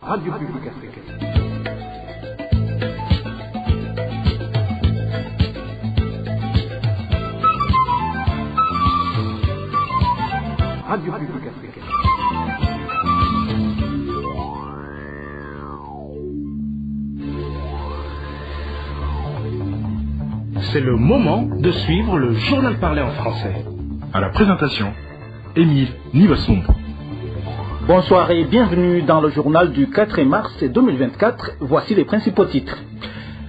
Radio Publique Africaine. Radio Publique Africaine. C'est le moment de suivre le journal parlé en français. À la présentation, Émile Nivassoum. Bonsoir et bienvenue dans le journal du 4 mars 2024. Voici les principaux titres.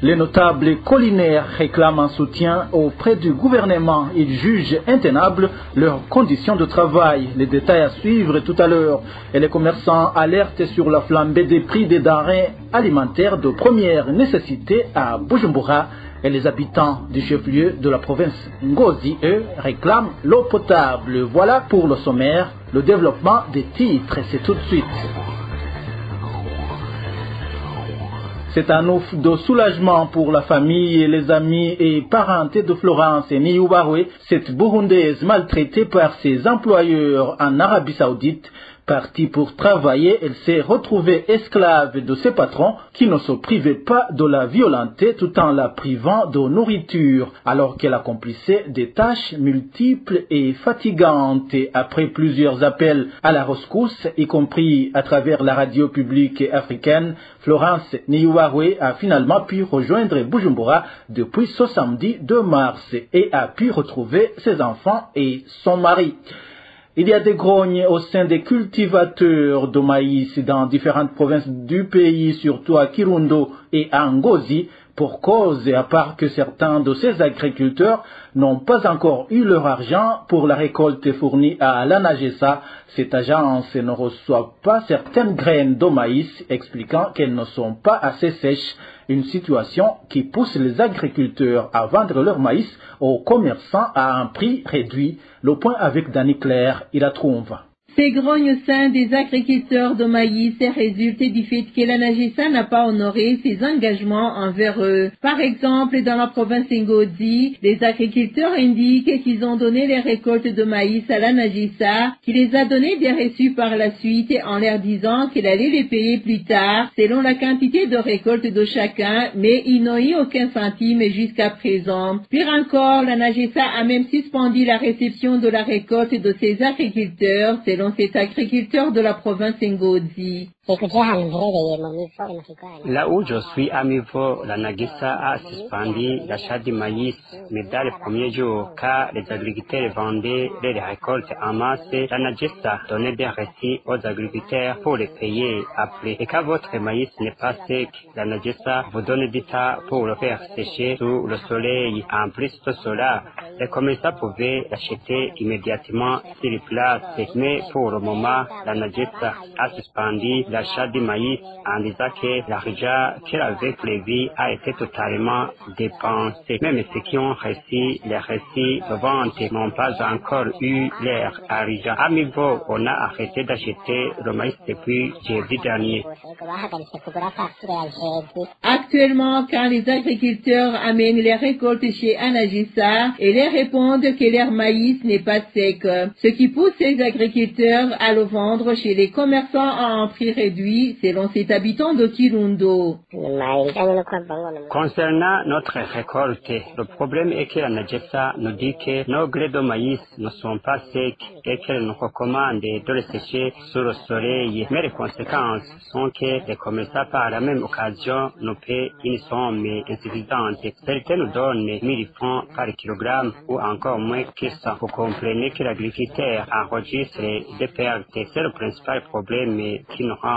Les notables collinaires réclament un soutien auprès du gouvernement. Ils jugent intenables leurs conditions de travail. Les détails à suivre tout à l'heure. Et les commerçants alertent sur la flambée des prix des denrées alimentaires de première nécessité à Bujumbura. Et les habitants du chef-lieu de la province Ngozi, eux, réclament l'eau potable. Voilà pour le sommaire. Le développement des titres, c'est tout de suite. C'est un ouf de soulagement pour la famille et les amis et parentés de Florence Niyoubarwe, cette Burundaise maltraitée par ses employeurs en Arabie Saoudite. Partie pour travailler, elle s'est retrouvée esclave de ses patrons qui ne se privaient pas de la violenter tout en la privant de nourriture, alors qu'elle accomplissait des tâches multiples et fatigantes. Et après plusieurs appels à la rescousse, y compris à travers la radio publique africaine, Florence Niyoubarwe a finalement pu rejoindre Bujumbura depuis ce samedi 2 mars et a pu retrouver ses enfants et son mari. Il y a des grognes au sein des cultivateurs de maïs dans différentes provinces du pays, surtout à Kirundo et à Ngozi, pour cause, et à part que certains de ces agriculteurs n'ont pas encore eu leur argent pour la récolte fournie à l'ANAGESA. Cette agence ne reçoit pas certaines graines de maïs, expliquant qu'elles ne sont pas assez sèches. Une situation qui pousse les agriculteurs à vendre leur maïs aux commerçants à un prix réduit. Le point avec Dani Claire, il la trouve. Ces grognes au sein des agriculteurs de maïs résultent du fait que l'ANAGESA n'a pas honoré ses engagements envers eux. Par exemple, dans la province Ngozi, les agriculteurs indiquent qu'ils ont donné les récoltes de maïs à l'ANAGESA, qui les a donné des reçus par la suite en leur disant qu'elle allait les payer plus tard selon la quantité de récolte de chacun, mais ils n'ont eu aucun centime jusqu'à présent. Pire encore, l'ANAGESA a même suspendu la réception de la récolte de ces agriculteurs selon cet agriculteur de la province Ngozi. Là où je suis à Mivo, l'ANAGESA a suspendu l'achat du maïs, mais dans les premiers jours, car les agriculteurs vendaient les récoltes en masse, l'ANAGESA donnait des récits aux agriculteurs pour les payer après. Et quand votre maïs n'est pas sec, l'ANAGESA vous donne du temps pour le faire sécher sous le soleil. En plus de cela, les commerçants pouvaient l'acheter immédiatement sur place, mais pour le moment, l'ANAGESA a suspendu l'achat du maïs en disant que l'argent qu'elle avait prévu a été totalement dépensé. Même ceux qui ont reçu les récits de vente n'ont pas encore eu leur argent. À Mivo, on a arrêté d'acheter le maïs depuis jeudi dernier. Actuellement, quand les agriculteurs amènent les récoltes chez ANAGESA, ils leur répondent que leur maïs n'est pas sec, ce qui pousse ces agriculteurs à le vendre chez les commerçants à un prix réduit, selon cet habitant de Kirundo. Concernant notre récolte, le problème est que l'ANAGESA nous dit que nos grès de maïs ne sont pas secs et qu'elle nous recommande de les sécher sur le soleil. Mais les conséquences sont que les commerçants par la même occasion nous paient une somme insuffisante. Certains nous donnent 1000 francs par kilogramme ou encore moins que ça. Vous comprenez que l'agriculteur enregistre des pertes. C'est le principal problème qui nous hante.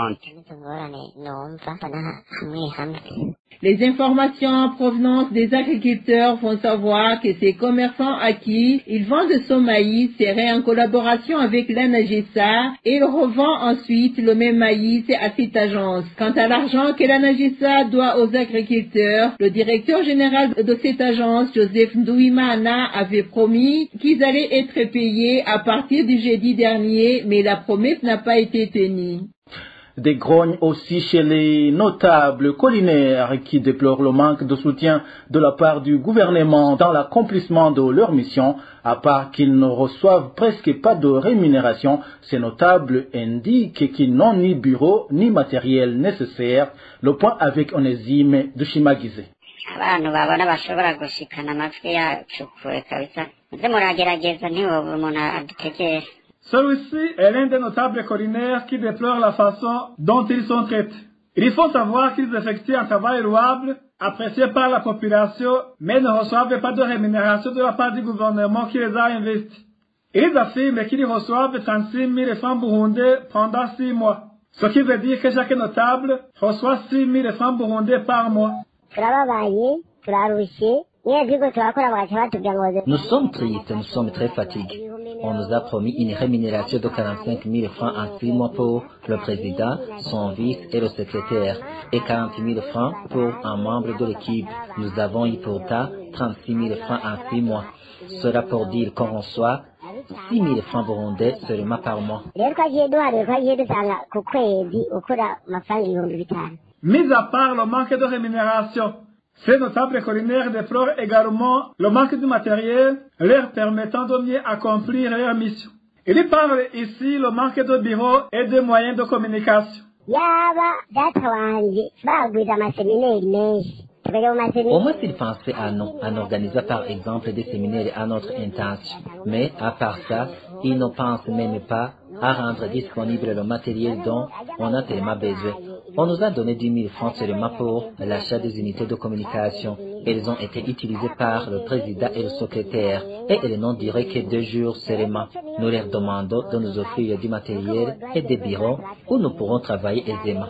Les informations en provenance des agriculteurs font savoir que ces commerçants à qui ils vendent ce maïs seraient en collaboration avec l'ANAGESA et ils revendent ensuite le même maïs à cette agence. Quant à l'argent que l'ANAGESA doit aux agriculteurs, le directeur général de cette agence, Joseph Ndouimana, avait promis qu'ils allaient être payés à partir du jeudi dernier, mais la promesse n'a pas été tenue. Des grognes aussi chez les notables collinaires qui déplorent le manque de soutien de la part du gouvernement dans l'accomplissement de leur mission, à part qu'ils ne reçoivent presque pas de rémunération. Ces notables indiquent qu'ils n'ont ni bureau ni matériel nécessaire. Le point avec Onésime de Chimagize. Abantu babona bashobora gushikana amajwi yacu kure kabisa muze muragerageza ntiwoba umuntu adutegera. Celui-ci est l'un des notables collinaires qui déplore la façon dont ils sont traités. Il faut savoir qu'ils effectuent un travail louable, apprécié par la population, mais ne reçoivent pas de rémunération de la part du gouvernement qui les a investis. Ils affirment qu'ils reçoivent 36 000 francs burundais pendant 6 mois, ce qui veut dire que chaque notable reçoit 6 000 francs burundais par mois. Nous sommes tristes, nous sommes très fatigués. On nous a promis une rémunération de 45 000 francs en 6 mois pour le président, son vice et le secrétaire, et 40 000 francs pour un membre de l'équipe. Nous avons eu pourtant 36 000 francs en 6 mois. Cela pour dire qu'on reçoit 6 000 francs burundais seulement par mois. Mis à part le manque de rémunération, ces notables collinaires déplorent également le manque de matériel leur permettant de mieux accomplir leur mission. Ils parlent ici le manque de bureaux et de moyens de communication. Au moins s'ils pensaient à nous, en organisant par exemple des séminaires à notre intention. Mais à part ça, ils ne pensent même pas à rendre disponible le matériel dont on a tellement besoin. On nous a donné 10 000 francs seulement pour l'achat des unités de communication. Elles ont été utilisées par le président et le secrétaire, et elles n'ont duré que 2 jours seulement. Nous leur demandons de nous offrir du matériel et des bureaux où nous pourrons travailler aisément.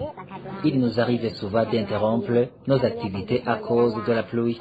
Il nous arrive souvent d'interrompre nos activités à cause de la pluie.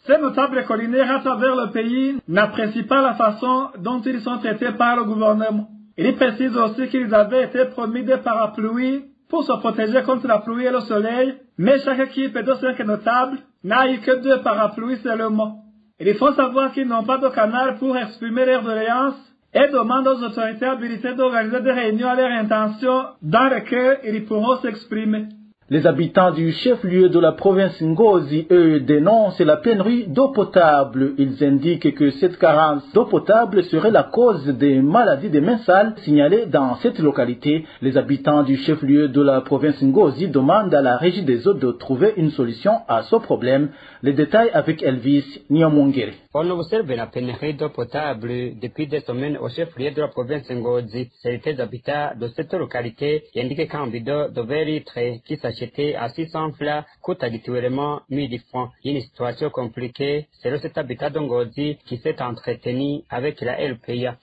Ces notables collinaires à travers le pays n'apprécient pas la façon dont ils sont traités par le gouvernement. Ils précisent aussi qu'ils avaient été promis des parapluies pour se protéger contre la pluie et le soleil, mais chaque équipe de 5 notables n'a eu que 2 parapluies seulement. Il faut savoir qu'ils n'ont pas de canal pour exprimer leurs doléances et demandent aux autorités habilitées d'organiser des réunions à leur intention dans lesquelles ils pourront s'exprimer. Les habitants du chef-lieu de la province Ngozi, eux, dénoncent la pénurie d'eau potable. Ils indiquent que cette carence d'eau potable serait la cause des maladies des mains sales signalées dans cette localité. Les habitants du chef-lieu de la province Ngozi demandent à la Régie des eaux de trouver une solution à ce problème. Les détails avec Elvis Nyamongere. On observe la pénurie d'eau potable depuis des semaines au chef-lieu de la province Ngozi. Certains habitants de cette localité indiquent qu'un bidon de 20 litres qui s'achetait à 600 francs coûte habituellement 1000 francs. Une situation compliquée selon cet habitant de Ngozi qui s'est entretenu avec la LPA.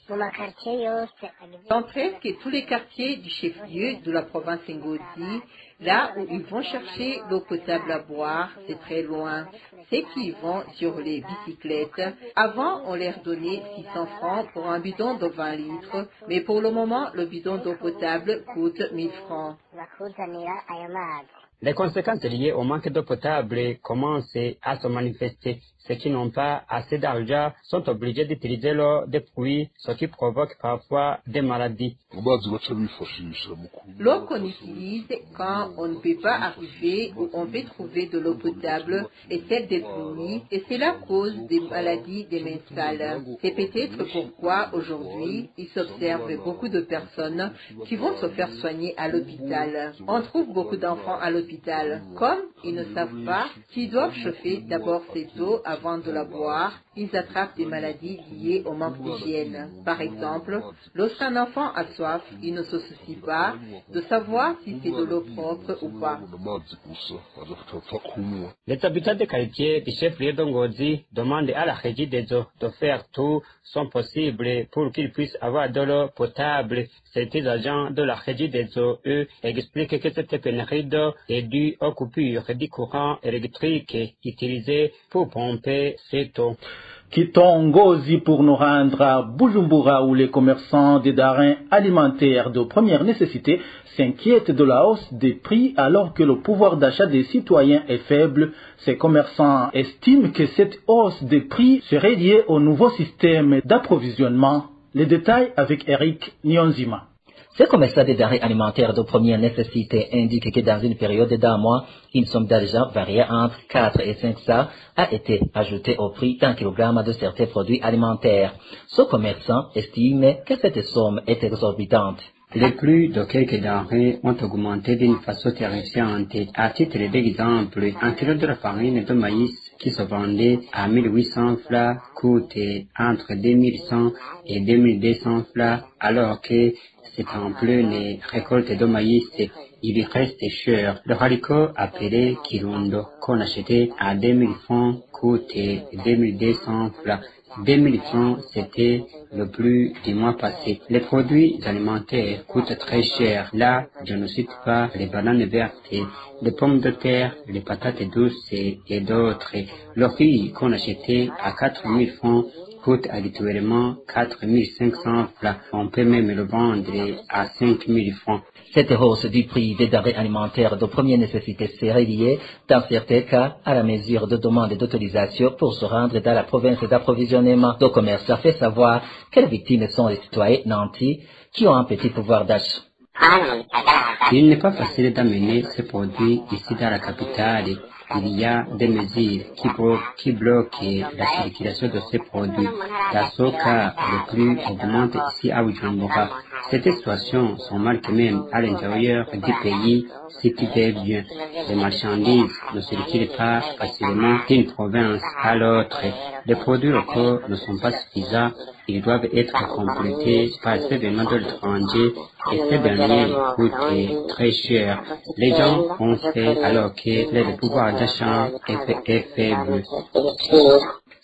Dans presque tous les quartiers du chef-lieu de la province Ngozi, là où ils vont chercher l'eau potable à boire, c'est très loin. Ceux qui vont sur les bicyclettes, avant on leur donnait 600 francs pour un bidon de 20 litres, mais pour le moment le bidon d'eau potable coûte 1000 francs. Les conséquences liées au manque d'eau potable commencent à se manifester. Ceux qui n'ont pas assez d'argent sont obligés d'utiliser l'eau des pluies, ce qui provoque parfois des maladies. L'eau qu'on utilise quand on ne peut pas arriver ou on veut trouver de l'eau potable est celle des pluies et c'est la cause des maladies des mains sales. C'est peut-être pourquoi aujourd'hui il s'observe beaucoup de personnes qui vont se faire soigner à l'hôpital. On trouve beaucoup d'enfants à l'hôpital. Comme ils ne savent pas qu'ils doivent chauffer d'abord cette eau avant de la boire, ils attrapent des maladies liées au manque d'hygiène. Par exemple, lorsqu'un enfant a soif, il ne se soucie pas de savoir si c'est de l'eau propre ou pas. Les habitants des quartiers du chef-lieu de Ngozi demandent à la Régie des eaux de faire tout son possible pour qu'ils puissent avoir de l'eau potable. Certains agents de la Régie des eaux, eux, expliquent que cette pénurie d'eau est due aux coupures du courant électrique utilisé pour pomper cette eau. Quittons Ngozi pour nous rendre à Bujumbura où les commerçants des denrées alimentaires de première nécessité s'inquiètent de la hausse des prix alors que le pouvoir d'achat des citoyens est faible. Ces commerçants estiment que cette hausse des prix serait liée au nouveau système d'approvisionnement. Les détails avec Eric Nyonzima. Ce commerçant des denrées alimentaires de première nécessité indique que dans une période d'un mois, une somme d'argent variant entre 4 et 5 SAR a été ajoutée au prix d'un kilogramme de certains produits alimentaires. Ce commerçant estime que cette somme est exorbitante. Les prix de quelques denrées ont augmenté d'une façon terrifiante. À titre d'exemple, un kilo de la farine de maïs qui se vendait à 1800 francs coûte entre 2100 et 2200 francs, alors que c'est en pleine récolte de maïs, il reste cher. Le haricot appelé Kirundo, qu'on achetait à 2000 francs, coûte 2200 francs. 2000 francs, c'était le prix du mois passé. Les produits alimentaires coûtent très cher. Là, je ne cite pas les bananes vertes, les pommes de terre, les patates douces et d'autres. Le riz qu'on achetait à 4000 francs coûte habituellement 4500 francs. On peut même le vendre à 5000 francs. Cette hausse du prix des denrées alimentaires de première nécessité serait liée, dans certains cas, à la mesure de demande d'autorisation pour se rendre dans la province d'approvisionnement. Le commerce a fait savoir que les victimes sont les citoyens nantis qui ont un petit pouvoir d'achat. Il n'est pas facile d'amener ces produits ici dans la capitale. Il y a des mesures qui bloquent la circulation de ces produits. Dans ce cas, le prix augmente ici à Bujumbura. Cette situation se marque même à l'intérieur du pays, ce qui fait bien. Les marchandises ne circulent pas facilement d'une province à l'autre. Les produits locaux ne sont pas suffisants. Ils doivent être complétés par ceux venant de l'étranger et ces derniers coûtent très cher. Les gens pensent alors que le pouvoir d'achat est faible.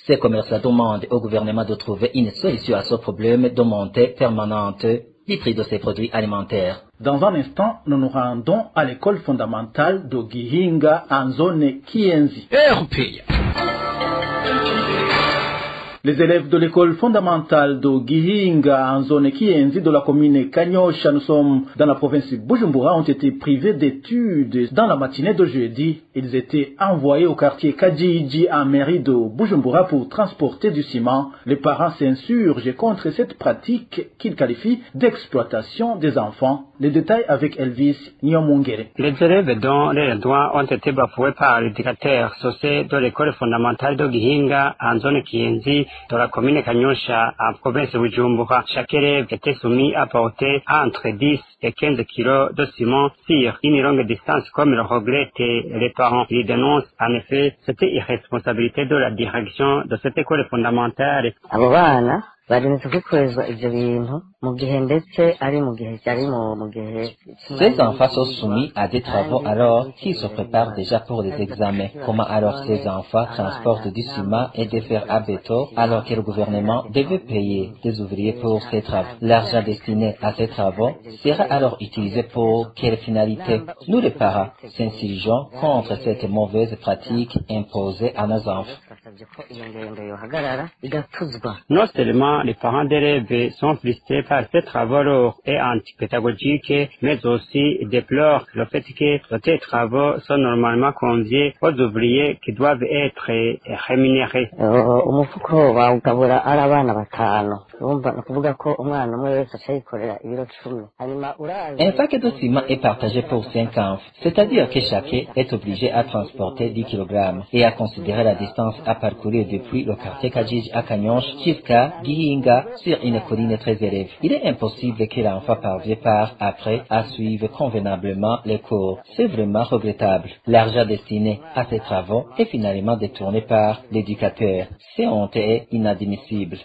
Ces commerçants demandent au gouvernement de trouver une solution à ce problème de montée permanente du prix de ces produits alimentaires. Dans un instant, nous nous rendons à l'école fondamentale de Gihinga en zone Kienzi. Les élèves de l'école fondamentale de Gihinga en zone Kienzi de la commune Kanyosha, nous sommes dans la province de Bujumbura, ont été privés d'études dans la matinée de jeudi. Ils étaient envoyés au quartier Kajiji en mairie de Bujumbura pour transporter du ciment. Les parents s'insurgent contre cette pratique qu'ils qualifient d'exploitation des enfants. Les détails avec Elvis Nyomungere. Les élèves dont les droits ont été bafoués par l'éducateur social de l'école fondamentale de Gihinga en zone Kienzi de la commune Kanyosha en province de Bujumbura. Chaque élève était soumis à porter entre 10 et 15 kilos de ciment sur une longue distance comme le regrettent les parents. Ils dénoncent en effet cette irresponsabilité de la direction de cette école fondamentale. Ces enfants sont soumis à des travaux alors qu'ils se préparent déjà pour des examens. Comment alors ces enfants transportent du ciment et des fers à béton alors que le gouvernement devait payer des ouvriers pour ces travaux? L'argent destiné à ces travaux sera alors utilisé pour quelle finalité? Nous les parents s'insurgeons contre cette mauvaise pratique imposée à nos enfants. Non seulement les parents d'élèves sont frustrés par ces travaux lourds et antipédagogiques, mais aussi déplorent le fait que ces travaux sont normalement confiés aux ouvriers qui doivent être rémunérés. Un paquet de ciment est partagé pour 5 enfants, c'est-à-dire que chacun est obligé à transporter 10 kg et à considérer la distance à parcourir depuis le quartier Kajiji à Kanyosha jusqu'à Gihinga sur une colline très élevée. Il est impossible que l'enfant parvienne par après à suivre convenablement les cours. C'est vraiment regrettable. L'argent destiné à ces travaux est finalement détourné par l'éducateur. C'est honte et inadmissible.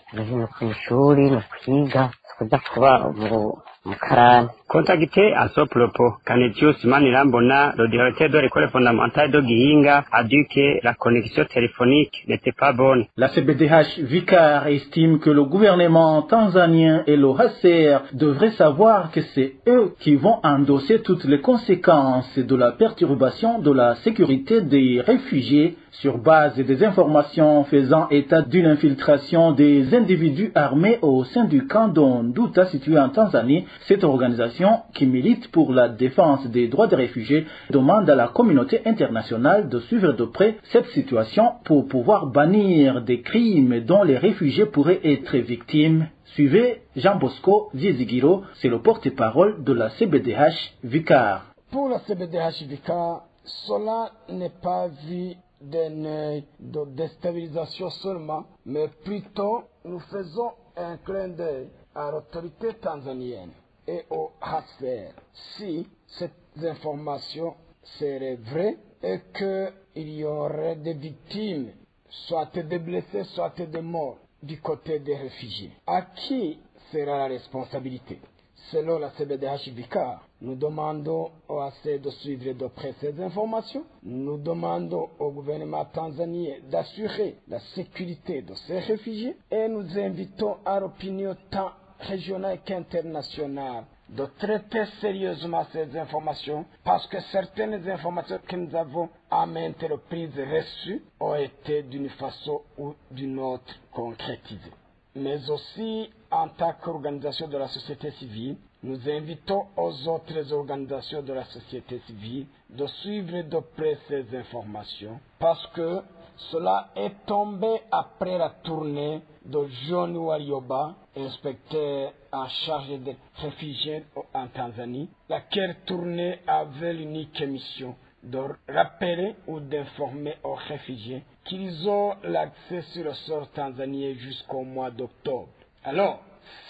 Contacté à ce propos, Canetius Manirambona, le directeur de l'école fondamentale de Gihinga, a dit que la connexion téléphonique n'était pas bonne. La CBDH Vicar estime que le gouvernement tanzanien et le HCR devraient savoir que c'est eux qui vont endosser toutes les conséquences de la perturbation de la sécurité des réfugiés sur base des informations faisant état d'une infiltration des individus armés au sein du camp d'Onduta situé en Tanzanie. Cette organisation, qui milite pour la défense des droits des réfugiés, demande à la communauté internationale de suivre de près cette situation pour pouvoir bannir des crimes dont les réfugiés pourraient être victimes. Suivez Jean Bosco Zizigiro, c'est le porte-parole de la CBDH Vicar. Pour la CBDH Vicar, cela n'est pas vu d'un œil de déstabilisation seulement, mais plutôt nous faisons un clin d'œil à l'autorité tanzanienne et au HCR. Si cette information serait vraie et qu'il y aurait des victimes, soit des blessés, soit des morts, du côté des réfugiés, à qui sera la responsabilité? Selon la CBDH Vicar, nous demandons au HCR de suivre de près ces informations. Nous demandons au gouvernement tanzanien d'assurer la sécurité de ces réfugiés et nous invitons à l'opinion tant régionale qu'internationale de traiter sérieusement ces informations parce que certaines informations que nous avons à maintes reprises reçues ont été d'une façon ou d'une autre concrétisées. Mais aussi, en tant qu'organisation de la société civile, nous invitons aux autres organisations de la société civile de suivre de près ces informations parce que cela est tombé après la tournée de John Warioba, inspecteur en charge des réfugiés en Tanzanie, laquelle tournée avait l'unique mission de rappeler ou d'informer aux réfugiés qu'ils ont l'accès sur le sol tanzanien jusqu'au mois d'octobre. Alors,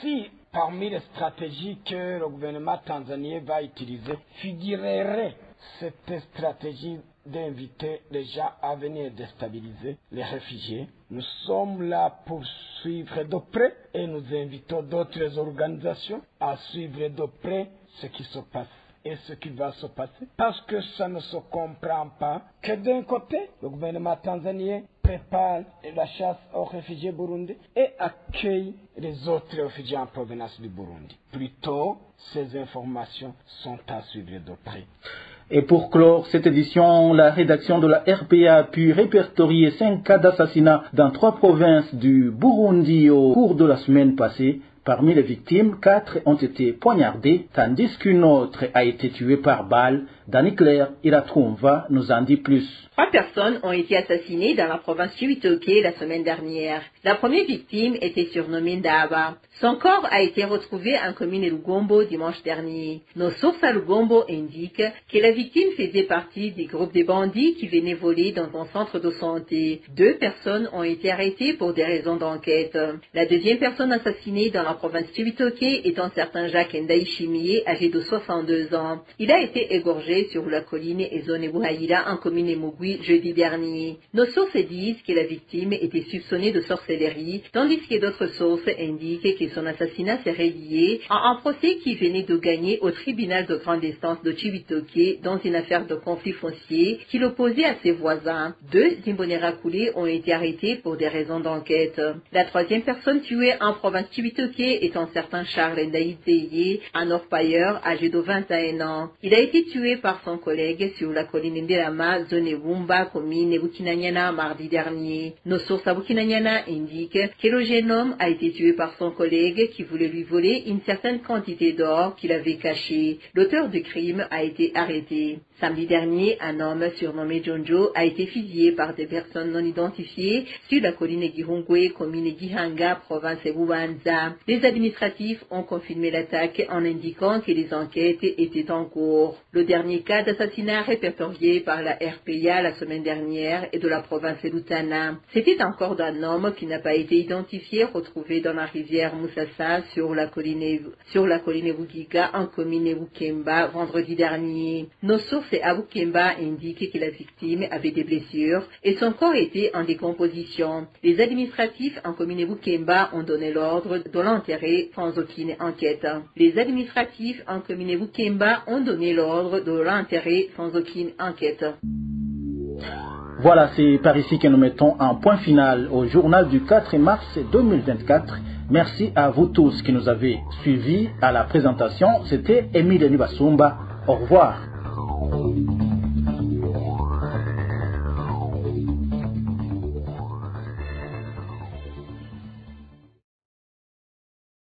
si parmi les stratégies que le gouvernement tanzanien va utiliser figurerait cette stratégie d'inviter les gens à venir déstabiliser les réfugiés, nous sommes là pour suivre de près et nous invitons d'autres organisations à suivre de près ce qui se passe et ce qui va se passer. Parce que ça ne se comprend pas que d'un côté, le gouvernement tanzanien prépare la chasse aux réfugiés burundais et accueille les autres réfugiés en provenance du Burundi. Plutôt, ces informations sont à suivre de près. Et pour clore cette édition, la rédaction de la RPA a pu répertorier 5 cas d'assassinat dans 3 provinces du Burundi au cours de la semaine passée. Parmi les victimes, 4 ont été poignardés, tandis qu'une autre a été tuée par balle. Dani Claire Iratrumva nous en dit plus. 3 personnes ont été assassinées dans la province Chibitoke la semaine dernière. La première victime était surnommée Ndaba. Son corps a été retrouvé en commune de Lugombo dimanche dernier. Nos sources à Lugombo indiquent que la victime faisait partie du groupe de bandits qui venaient voler dans un centre de santé. 2 personnes ont été arrêtées pour des raisons d'enquête. La deuxième personne assassinée dans la province Chibitoke est un certain Jacques Ndaïchimié, âgé de 62 ans. Il a été égorgé sur la colline Ezone Buhaïra en commune Mugui jeudi dernier. Nos sources disent que la victime était soupçonnée de sorcellerie, tandis que d'autres sources indiquent que son assassinat serait lié à un procès qui venait de gagner au tribunal de grande instance de Chibitoke dans une affaire de conflit foncier qui l'opposait à ses voisins. 2 Imbonerakure ont été arrêtés pour des raisons d'enquête. La troisième personne tuée en province Chibitoke est un certain Charles Ndaïzeye, un orpailleur âgé de 21 ans. Il a été tué par son collègue sur la colline Nderama, zone Wumba, commune Bukinanyana, mardi dernier. Nos sources à Bukinanyana indiquent que le jeune homme a été tué par son collègue qui voulait lui voler une certaine quantité d'or qu'il avait caché. L'auteur du crime a été arrêté. Samedi dernier, un homme surnommé Jonjo a été fusillé par des personnes non identifiées sur la colline Gihungwe, commune Gihanga, province Bubanza. Les administratifs ont confirmé l'attaque en indiquant que les enquêtes étaient en cours. Le dernier cas d'assassinat répertorié par la RPA la semaine dernière est de la province Lutana. C'était un corps d'un homme qui n'a pas été identifié, retrouvé dans la rivière Moussassa sur la colline Bugiga en commune Bukemba vendredi dernier. Nos sources à Bukemba indiquent que la victime avait des blessures et son corps était en décomposition. Les administratifs en commune Bukemba ont donné l'ordre de l'enterrer sans aucune enquête. Les administratifs en commune Bukemba ont donné l'ordre de l'enterrer sans aucune enquête. Voilà, c'est par ici que nous mettons un point final au journal du 4 mars 2024. Merci à vous tous qui nous avez suivis à la présentation. C'était Émile Nibasumba. Au revoir.